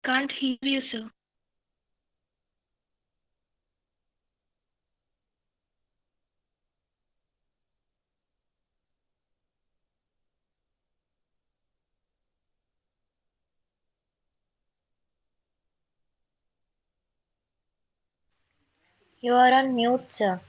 Can't hear you, sir. You are on mute, sir.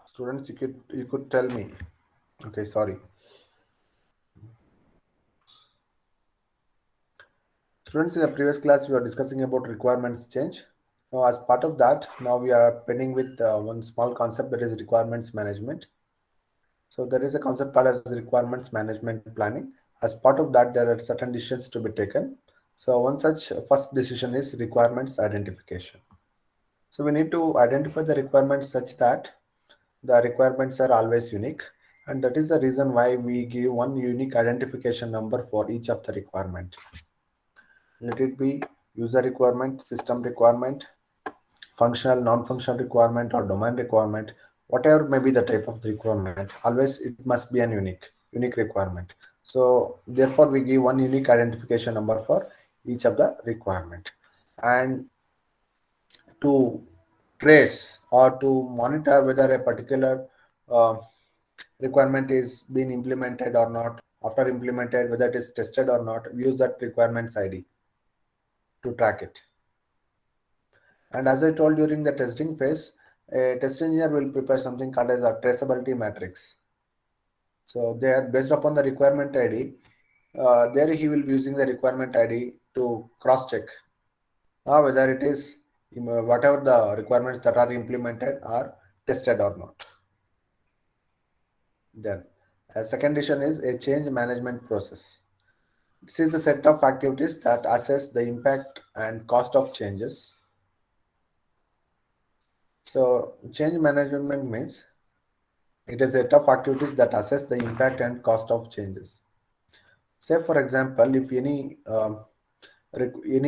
Students, you could tell me. Okay, sorry. Students, in the previous class, we were discussing about requirements change. Now, as part of that, now we are pending with one small concept, that is requirements management. So there is a concept called as requirements management planning. As part of that, there are certain decisions to be taken. So one such first decision is requirements identification. So we need to identify the requirements such that the requirements are always unique, and that is the reason why we give one unique identification number for each of the requirement. Let it be user requirement, system requirement, functional, non-functional requirement, or domain requirement, whatever may be the type of the requirement, always it must be an unique requirement. So therefore we give one unique identification number for each of the requirement. And to trace or to monitor whether a particular uh, requirement is being implemented or not, after implemented whether it is tested or not, we use that requirements id to track it. And as I told, during the testing phase, a test engineer will prepare something called as a traceability matrix. So they are based upon the requirement ID. There he will be using the requirement ID to cross check whether it is whatever the requirements that are implemented are tested or not. Then a second decision is a change management process. This is the set of activities that assess the impact and cost of changes. So change management means it is a set of activities that assess the impact and cost of changes. Say for example, if any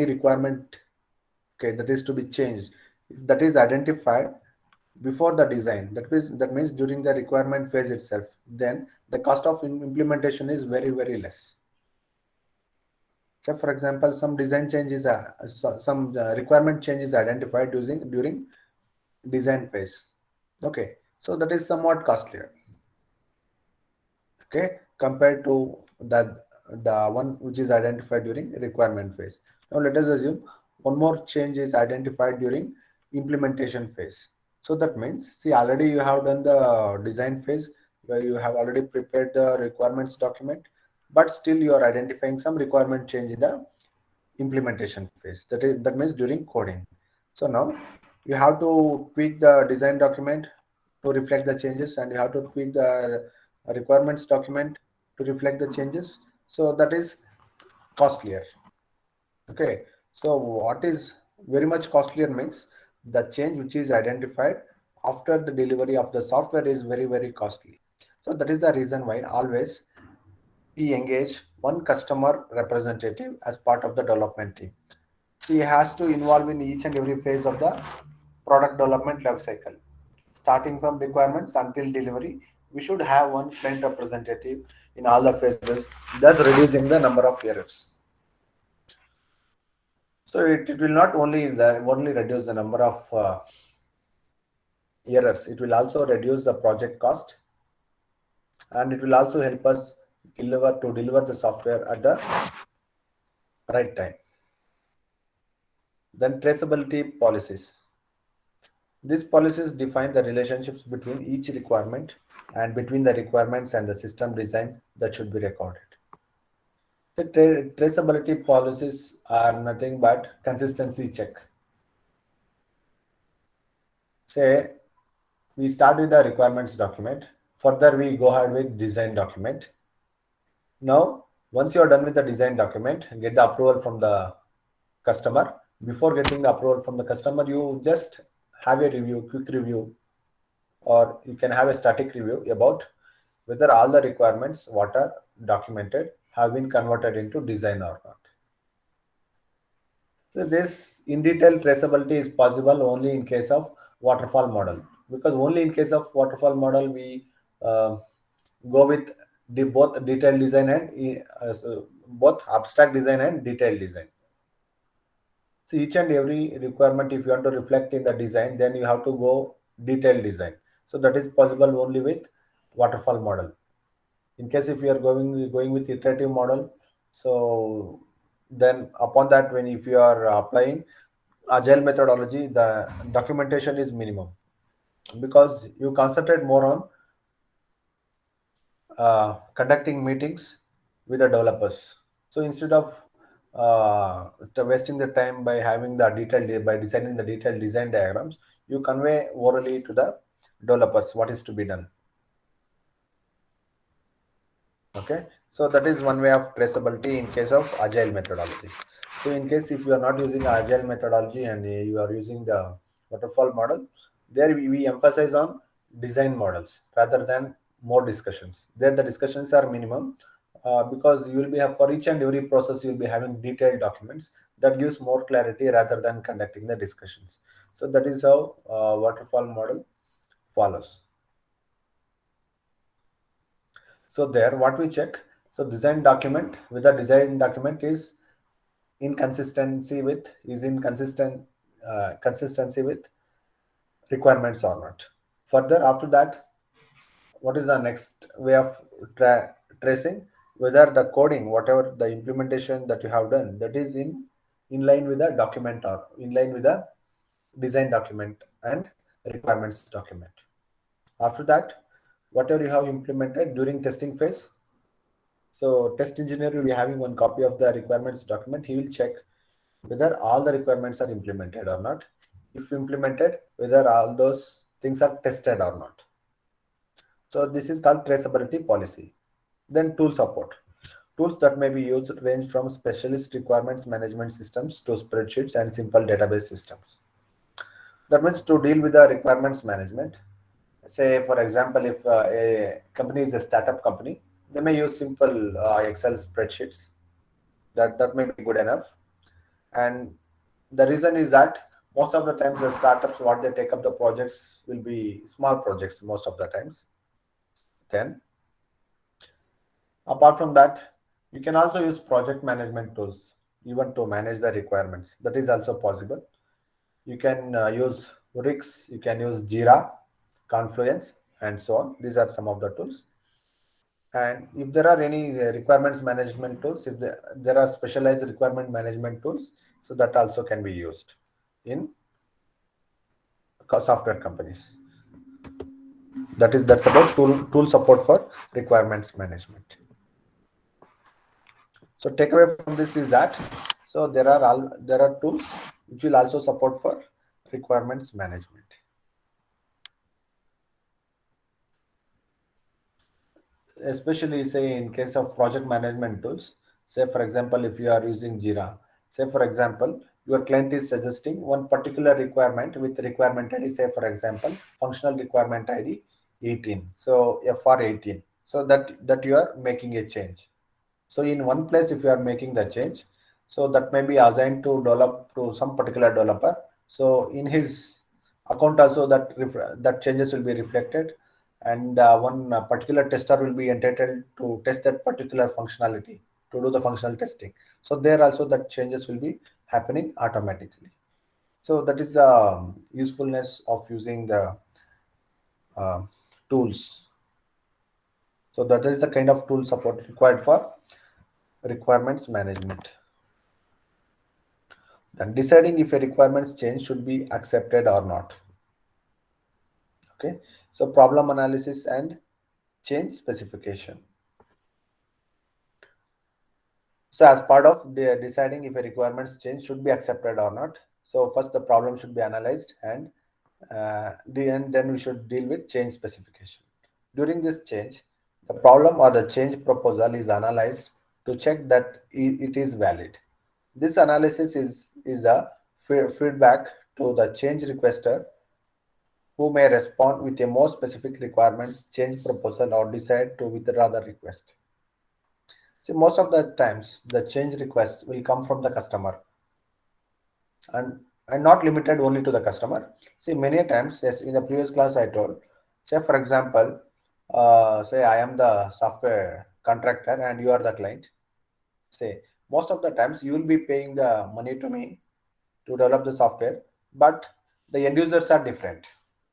requirement, okay, that is to be changed, if that is identified before the design, that means during the requirement phase itself, then the cost of implementation is very less. Say for example, some design changes are some requirement changes identified using during design phase. Okay, so that is somewhat costlier, okay, compared to the one which is identified during requirement phase. Now let us assume one more change is identified during implementation phase. So that means, see, already you have done the design phase where you have already prepared the requirements document, but still you are identifying some requirement change in the implementation phase. That means during coding. So now you have to tweak the design document to reflect the changes, and you have to tweak the requirements document to reflect the changes. So that is costlier. Okay. So what is very much costlier means the change which is identified after the delivery of the software is very costly. So that is the reason why always we engage one customer representative as part of the development team. So he has to involve in each and every phase of the product development life cycle. Starting from requirements until delivery, we should have one client representative in all the phases, thus reducing the number of errors. So it will not only reduce the number of errors, it will also reduce the project cost, and it will also help us deliver the software at the right time. Then traceability policies. These policies define the relationships between each requirement and between the requirements and the system design that should be recorded. The traceability policies are nothing but consistency check. Say we start with the requirements document, further we go ahead with design document. Now, once you are done with the design document, get the approval from the customer. Before getting the approval from the customer, you just have a quick review, or you can have a static review about whether all the requirements what are documented have been converted into design or not. So this in detail traceability is possible only in case of waterfall model, because only in case of waterfall model we uh, go with the both detailed design and both abstract design and detailed design. So each and every requirement, if you want to reflect in the design, then you have to go detailed design. So that is possible only with waterfall model. In case if you are going with iterative model, so then upon that, when if you are applying agile methodology, the documentation is minimum, because you concentrate more on conducting meetings with the developers. So instead of wasting the time by having the detailed by designing the detailed design diagrams, you convey orally to the developers what is to be done. Okay, so that is one way of traceability in case of agile methodology. So in case if you are not using agile methodology and you are using the waterfall model, there we emphasize on design models rather than more discussions. There the discussions are minimum, because you will be for each and every process you will be having detailed documents that gives more clarity rather than conducting the discussions. So that is how waterfall model follows. So there, what we check, so design document, whether design document is inconsistent consistency with requirements or not. Further, after that, what is the next way of tracing whether the coding, whatever the implementation that you have done, that is in line with the document or in line with the design document and requirements document. After that, whatever you have implemented during testing phase, so test engineer will be having one copy of the requirements document. He will check whether all the requirements are implemented or not. If implemented, whether all those things are tested or not. So this is called traceability policy. Then tool support. Tools that may be used range from specialist requirements management systems to spreadsheets and simple database systems. That means to deal with the requirements management. Say, for example, if a company is a startup company, they may use simple Excel spreadsheets. That may be good enough. And the reason is that most of the times the startups, what they take up the projects will be small projects most of the times. Then apart from that, you can also use project management tools even to manage the requirements. That is also possible. You can use Rix, you can use Jira, Confluence, and so on. These are some of the tools. And if there are any requirements management tools, if there are specialized requirement management tools, so that also can be used in software companies. That's about tool support for requirements management. So takeaway from this is that, so there are tools which will also support for requirements management. Especially say in case of project management tools, say for example if you are using Jira, say for example your client is suggesting one particular requirement with requirement ID, say for example functional requirement ID 18, so FR 18, so that you are making a change. So in one place, if you are making the change, so that may be assigned to develop to some particular developer. So in his account also that changes will be reflected, and one particular tester will be entitled to test that particular functionality to do the functional testing. So there also that changes will be happening automatically. So that is the usefulness of using the uh, tools. So that is the kind of tool support required for requirements management. Then deciding if a requirements change should be accepted or not. Okay, so problem analysis and change specification. So as part of deciding if a requirements change should be accepted or not, so first the problem should be analyzed, and then we should deal with change specification. During this change, the problem or the change proposal is analyzed to check that it is valid. This analysis is a feedback to the change requester, who may respond with a more specific requirements, change proposal, or decide to withdraw the request. So most of the times, the change request will come from the customer. and not limited only to the customer. See, many times, yes, in the previous class I told, say for example, say I am the software contractor and you are the client. Say most of the times you will be paying the money to me to develop the software, but the end users are different.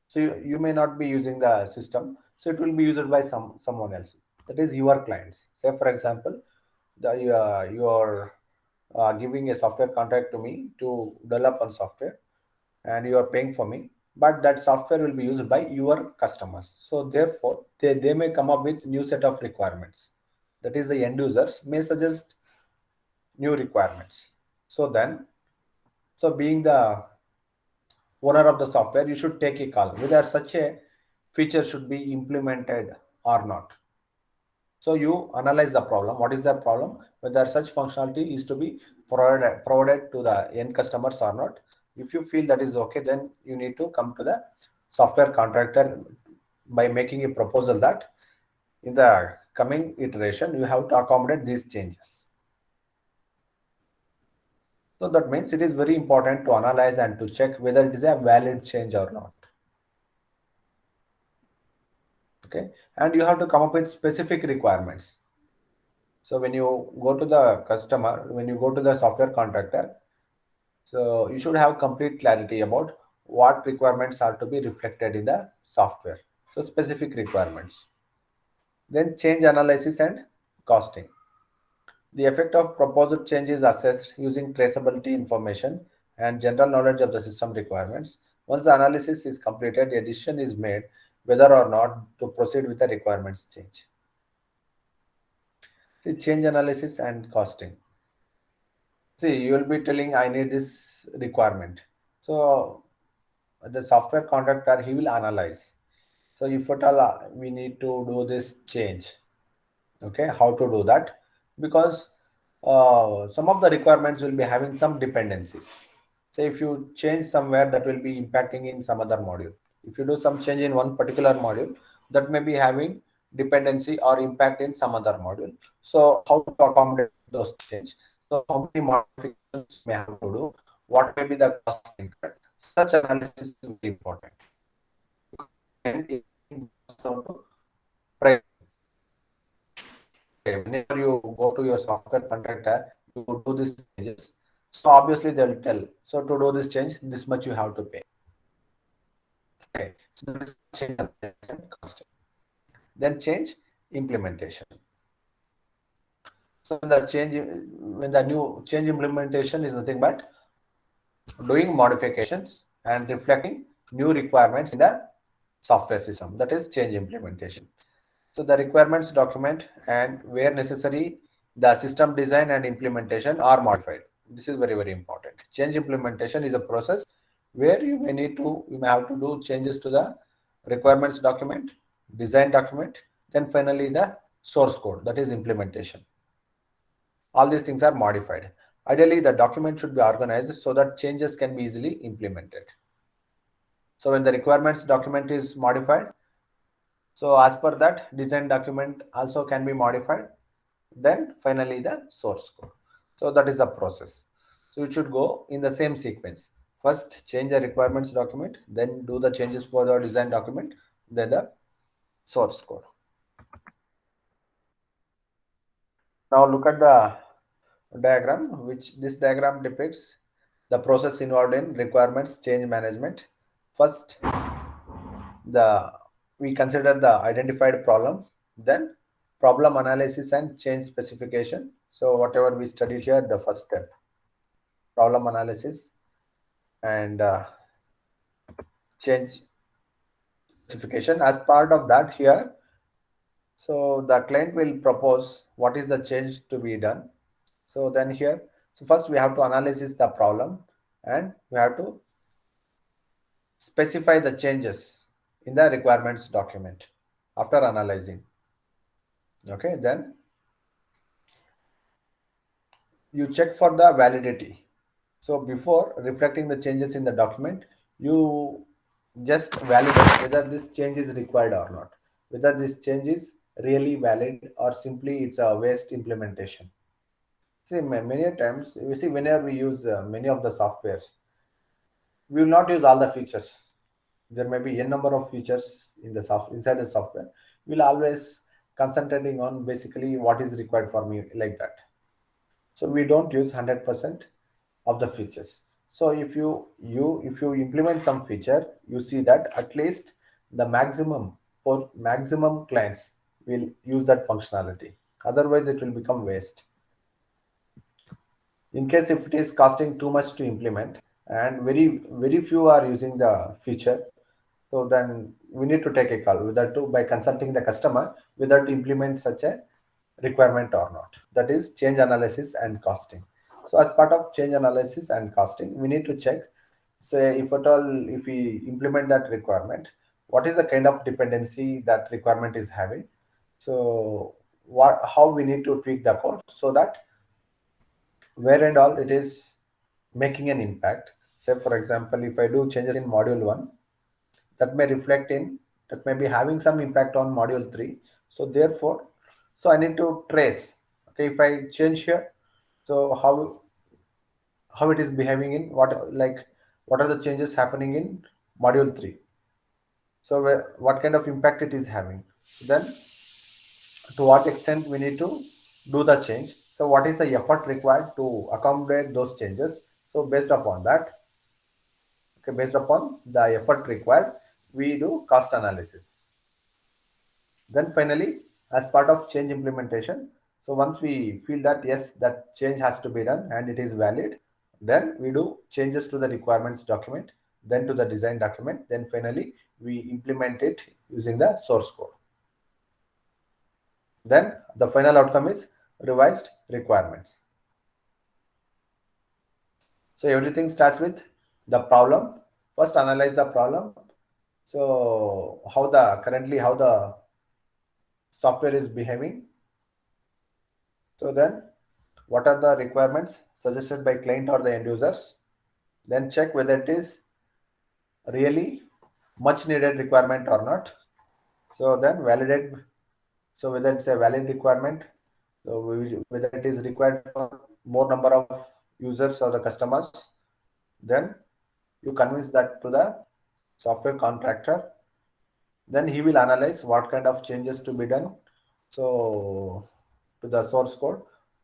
So you may not be using the system, so it will be used by someone else. That is your clients. Say for example, you are giving a software contract to me to develop on software, and you are paying for me, but that software will be used by your customers. So therefore, they may come up with new set of requirements. That is, the end users may suggest new requirements. So then, so being the owner of the software, you should take a call whether such a feature should be implemented or not. So you analyze the problem. What is the problem? Whether such functionality is to be provided to the end customers or not. If you feel that is okay, then you need to come to the software contractor by making a proposal that in the coming iteration you have to accommodate these changes. So that means it is very important to analyze and to check whether it is a valid change or not. Okay, and you have to come up with specific requirements. So when you go to the customer, when you go to the software contractor, so you should have complete clarity about what requirements are to be reflected in the software. So specific requirements. Then change analysis and costing. The effect of proposed change is assessed using traceability information and general knowledge of the system requirements. Once the analysis is completed, a decision is made whether or not to proceed with the requirements change. See, change analysis and costing. See, you will be telling I need this requirement. So the software contractor, he will analyze. So if at all we need to do this change, okay, how to do that? Because some of the requirements will be having some dependencies. Say if you change somewhere, that will be impacting in some other module. If you do some change in one particular module, that may be having dependency or impact in some other module. So how to accommodate those change? So how many modifications may have to do? What may be the cost incurred? Such analysis is very important. And it comes down to price. Okay, whenever you go to your software contractor, you do these changes. So obviously they'll tell. So to do this change, this much you have to pay. Okay, so that is change and costing. Then change implementation. So when the new change implementation is nothing but doing modifications and reflecting new requirements in the software system. That is change implementation. So the requirements document and where necessary, the system design and implementation are modified. This is very, very important. Change implementation is a process where you may have to do changes to the requirements document, design document, then finally the source code, that is implementation. All these things are modified. Ideally, the document should be organized so that changes can be easily implemented. So when the requirements document is modified, so as per that, design document also can be modified. Then finally the source code. So that is the process. So it should go in the same sequence. First change the requirements document, then do the changes for the design document, then the source code. Now look at the diagram, which this diagram depicts the process involved in requirements change management. First, the we consider the identified problem, then problem analysis and change specification. So whatever we studied here, the first step, problem analysis and change specification. As part of that here, so the client will propose what is the change to be done. So then here, so first we have to analyze the problem and we have to specify the changes in the requirements document after analyzing. Okay, then you check for the validity. So before reflecting the changes in the document, you just validate whether this change is required or not, whether this change is really valid or simply it's a waste implementation. See, many times you see whenever we use many of the softwares, we will not use all the features. There may be n number of features in the inside the software. We'll always concentrating on basically what is required for me, like that. So we don't use 100% of the features. So if you implement some feature, you see that at least the maximum for maximum clients will use that functionality. Otherwise, it will become waste. In case if it is costing too much to implement and very few are using the feature, so then we need to take a call whether to, by consulting the customer, whether to implement such a requirement or not. That is change analysis and costing. So as part of change analysis and costing, we need to check, say, if at all, if we implement that requirement, what is the kind of dependency that requirement is having. So what, how we need to tweak the code so that where and all it is making an impact. Say for example, if I do changes in module 1, that may reflect in, that may be having some impact on module 3. So therefore, so I need to trace, okay, if I change here, so how it is behaving in what, like what are the changes happening in module 3. So what kind of impact it is having, then to what extent we need to do the change. So what is the effort required to accommodate those changes. So based upon that, okay, based upon the effort required, we do cost analysis. Then finally, as part of change implementation, so once we feel that yes, that change has to be done and it is valid, then we do changes to the requirements document, then to the design document, then finally we implement it using the source code. Then the final outcome is revised requirements. So everything starts with the problem. First analyze the problem. So how the currently how the software is behaving. So then what are the requirements suggested by client or the end users. Then check whether it is really much needed requirement or not. So then validate, so whether it's a valid requirement, so whether it is required for more number of users or the customers, then you convince that to the software contractor. Then he will analyze what kind of changes to be done, so to the source code.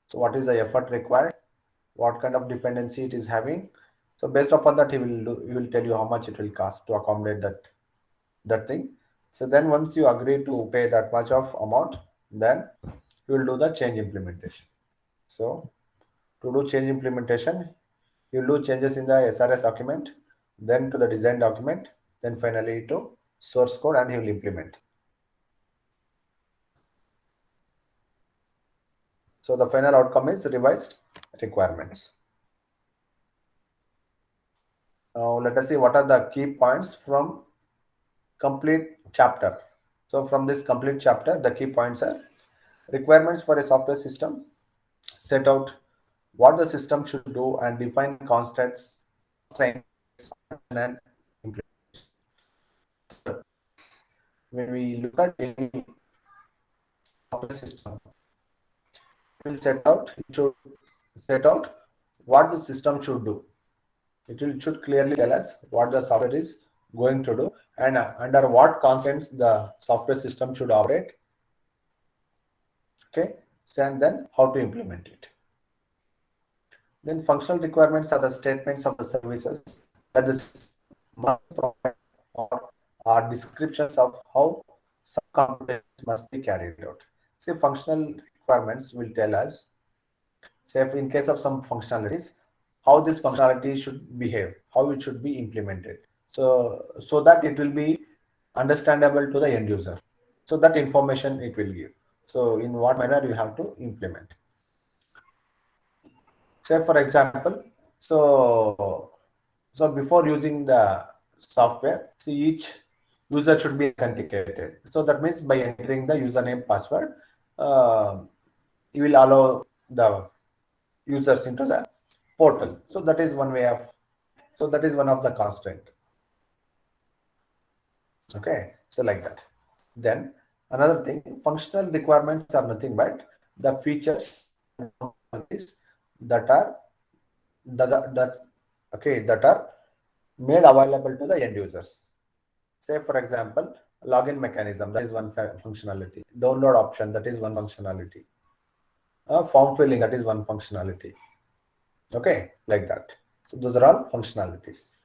So what is the effort required, what kind of dependency it is having. So based upon that, he will tell you how much it will cost to accommodate that thing. So then once you agree to pay that much of amount, then you will do the change implementation. So to do change implementation, you do changes in the SRS document, then to the design document, then finally to source code, and he will implement. So the final outcome is revised requirements. Now let us see what are the key points from complete chapter. So from this complete chapter, the key points are requirements for a software system, set out what the system should do and define constraints and implement. When we look at any software system, it should set out what the system should do. It should clearly tell us what the software is going to do and under what constraints the software system should operate. Okay, and then how to implement it. Then functional requirements are the statements of the services that the must provide or are descriptions of how some components must be carried out. Say functional requirements will tell us, say if in case of some functionalities, how this functionality should behave, how it should be implemented. So that it will be understandable to the end user. So that information it will give. So in what manner you have to implement. Say for example, so before using the software, so each user should be authenticated. So that means by entering the username password, uh, you will allow the users into the portal. So that is one way of, so that is one of the constraint. Okay, so like that. Then another thing, functional requirements are nothing but the features that are that okay that are made available to the end users. Say for example, login mechanism, that is one functionality. Download option, that is one functionality. Form filling, that is one functionality. Okay, like that. So those are all functionalities.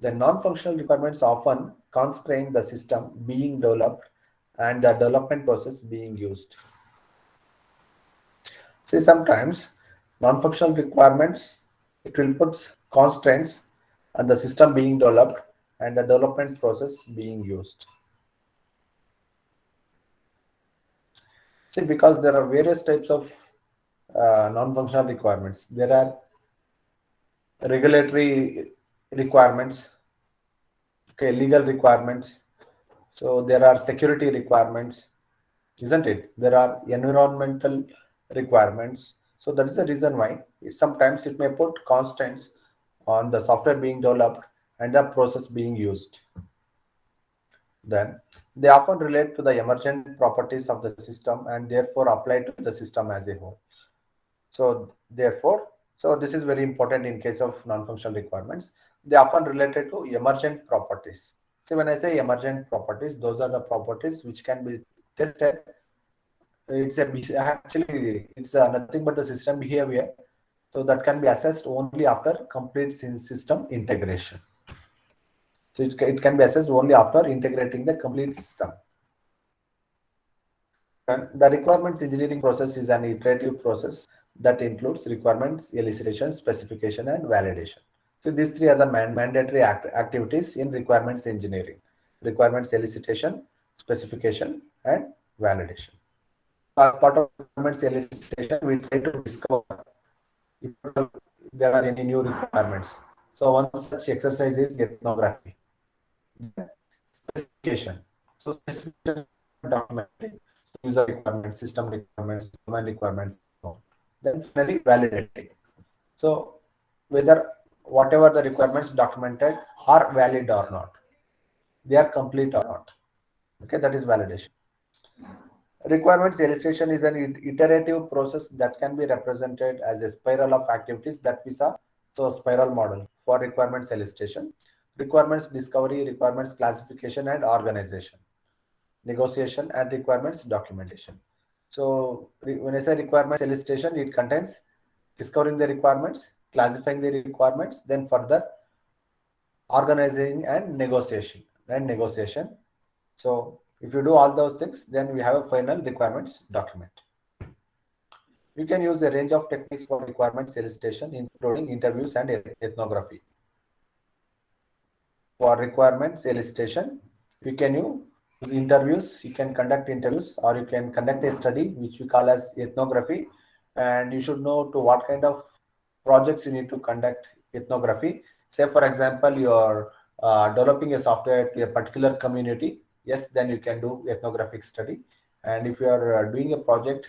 The non-functional requirements often constrain the system being developed and the development process being used. See, sometimes non-functional requirements, it will put constraints on the system being developed and the development process being used. See, because there are various types of non-functional requirements. There are regulatory requirements, okay, legal requirements. So there are security requirements, isn't it? There are environmental requirements. So that is the reason why sometimes it may put constraints on the software being developed and the process being used. Then they often relate to the emergent properties of the system and therefore apply to the system as a whole. So therefore, so this is very important in case of non-functional requirements. They often related to emergent properties. So when I say emergent properties, those are the properties which can be tested. It's nothing but the system behavior. So that can be assessed only after complete system integration. So it can be assessed only after integrating the complete system. And the requirements engineering process is an iterative process that includes requirements, elicitation, specification, and validation. So these three are the mandatory activities in requirements engineering: requirements elicitation, specification, and validation. As part of requirements elicitation, we try to discover if there are any new requirements. So one such exercise is ethnography. Specification. So specification documenting user requirements, system requirements, domain requirements. Then finally validating. So whether whatever the requirements documented are valid or not, they are complete or not. Okay, that is validation. Requirements elicitation is an iterative process that can be represented as a spiral of activities that we saw. So spiral model for requirements elicitation, requirements discovery, requirements classification and organization, negotiation and requirements documentation. So when I say requirements elicitation, it contains discovering the requirements, classifying the requirements, then further organizing and negotiation. So if you do all those things, then we have a final requirements document. You can use a range of techniques for requirements elicitation, including interviews and ethnography. For requirements elicitation, you can use interviews, you can conduct interviews, or you can conduct a study, which we call as ethnography. And you should know to what kind of projects you need to conduct ethnography. Say, for example, you're developing a software to a particular community. Yes, then you can do ethnographic study. And if you are doing a project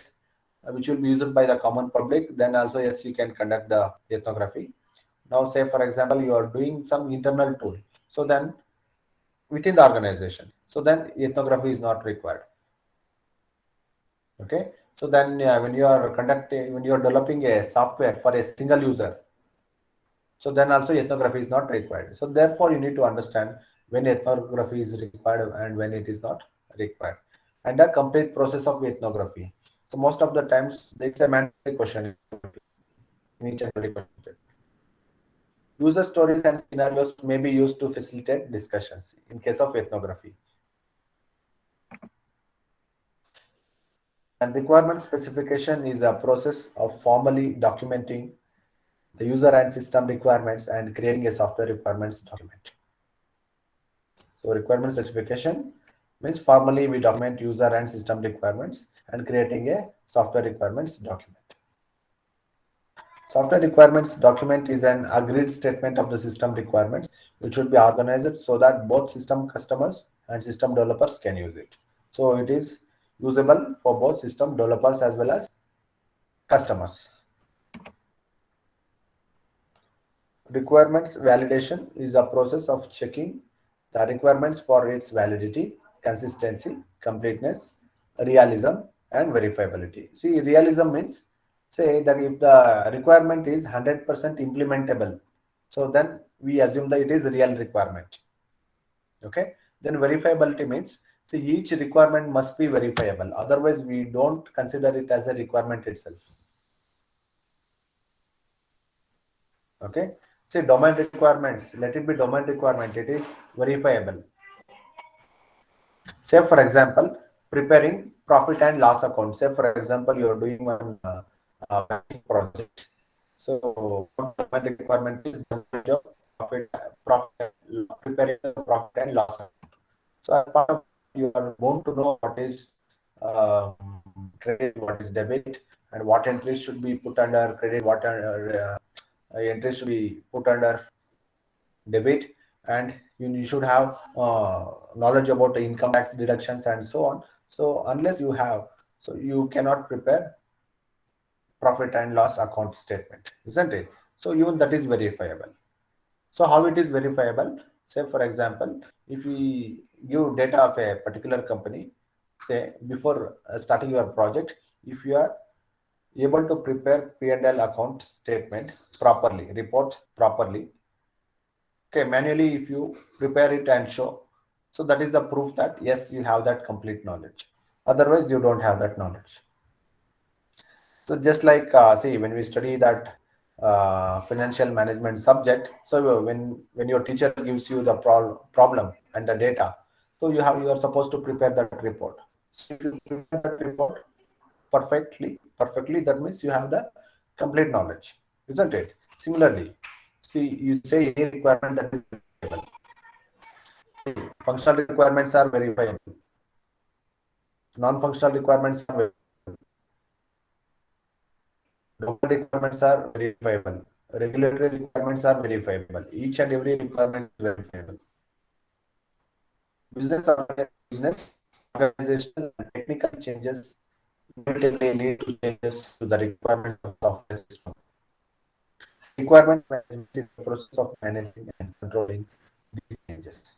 which will be used by the common public, then also, yes, you can conduct the ethnography. Now, say, for example, you are doing some internal tool. So then within the organization, so then ethnography is not required. Okay. So then when you are developing a software for a single user, so then also ethnography is not required. So therefore, you need to understand when ethnography is required and when it is not required, and the complete process of ethnography. So most of the times, it's a mandatory question in each and every question. User stories and scenarios may be used to facilitate discussions in case of ethnography. And requirement specification is a process of formally documenting the user and system requirements and creating a software requirements document. So requirement specification means formally we document user and system requirements and creating a software requirements document. Software requirements document is an agreed statement of the system requirements, which should be organized so that both system customers and system developers can use it. So it is usable for both system developers as well as customers. Requirements validation is a process of checking the requirements for its validity, consistency, completeness, realism, and verifiability. See, realism means say that if the requirement is 100% implementable, so then we assume that it is a real requirement. Okay, then verifiability means, see, each requirement must be verifiable, otherwise we don't consider it as a requirement itself. Okay, say domain requirements, let it be domain requirement, it is verifiable. Say for example, preparing profit and loss account. Say for example, you are doing one banking project. So one requirement is knowledge of profit, preparing the profit and loss account. So as part of, you are bound to know what is credit, what is debit, and what entries should be put under credit, what are entries should be put under debit, and you should have knowledge about the income tax deductions and so on. So unless you have, so you cannot prepare profit and loss account statement, isn't it? So even that is verifiable. So how it is verifiable? Say for example, if we give data of a particular company, say before starting your project, if you are able to prepare P&L account statement properly, report properly, okay, manually if you prepare it and show, so that is the proof that yes, you have that complete knowledge. Otherwise you don't have that knowledge. So just like see, when we study that financial management subject, so when your teacher gives you the problem and the data, so you are supposed to prepare that report. So if you prepare that report perfectly, that means you have the complete knowledge, isn't it? Similarly, see, you say any requirement that is verifiable. See, functional requirements are verifiable, non-functional requirements are verifiable. Domain requirements are verifiable. Regulatory requirements are verifiable. Each and every requirement is verifiable. Business organizational and technical changes inevitably lead to changes to the requirements of software system. Requirement management is the process of managing and controlling these changes.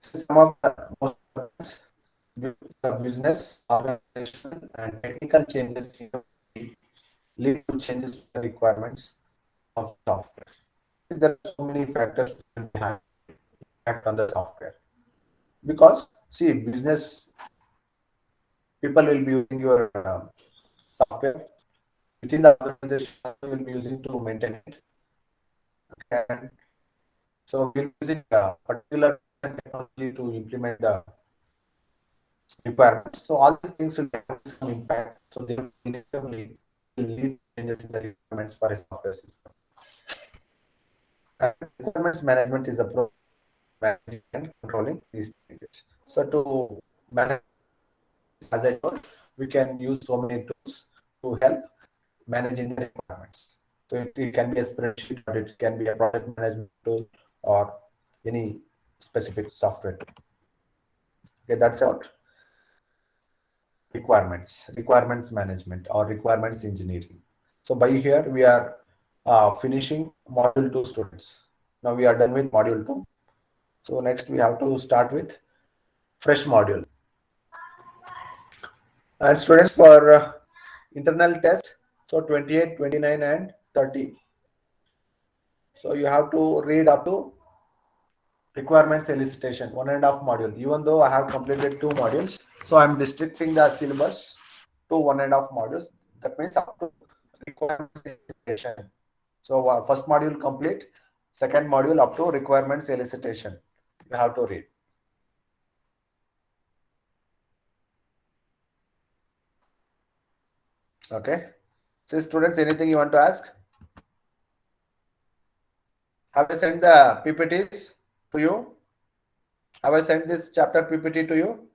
Some of the most important business organization and technical changes lead to changes to the requirements of software. There are so many factors that have impact on the software, because see, business people will be using your software within the organization, also will be using to maintain it. Okay. And so we're using a particular technology to implement the requirements. So all these things will have some impact. So they will inevitably lead to changes in the requirements for a software system. And requirements management is the process of managing and controlling these changes. So to manage, as I told, we can use so many tools to help managing the requirements. So it can be a spreadsheet, or it can be a project management tool, or any specific software tool. Okay, that's about requirements management or requirements engineering. So by here we are finishing module 2, students. Now we are done with module 2. So next we have to start with fresh module. And students, for internal test, so 28, 29 and 30. So you have to read up to requirements elicitation, 1.5 module. Even though I have completed 2 modules, so I'm restricting the syllabus to 1.5 modules. That means up to requirements elicitation. So first module complete, second module up to requirements elicitation. You have to read. Okay. So students, anything you want to ask? Have I sent the PPTs to you? Have I sent this chapter PPT to you?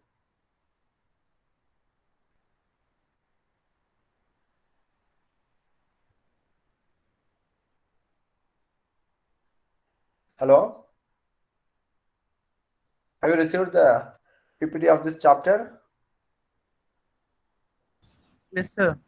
Hello? Have you received the PPT of this chapter? Yes, sir.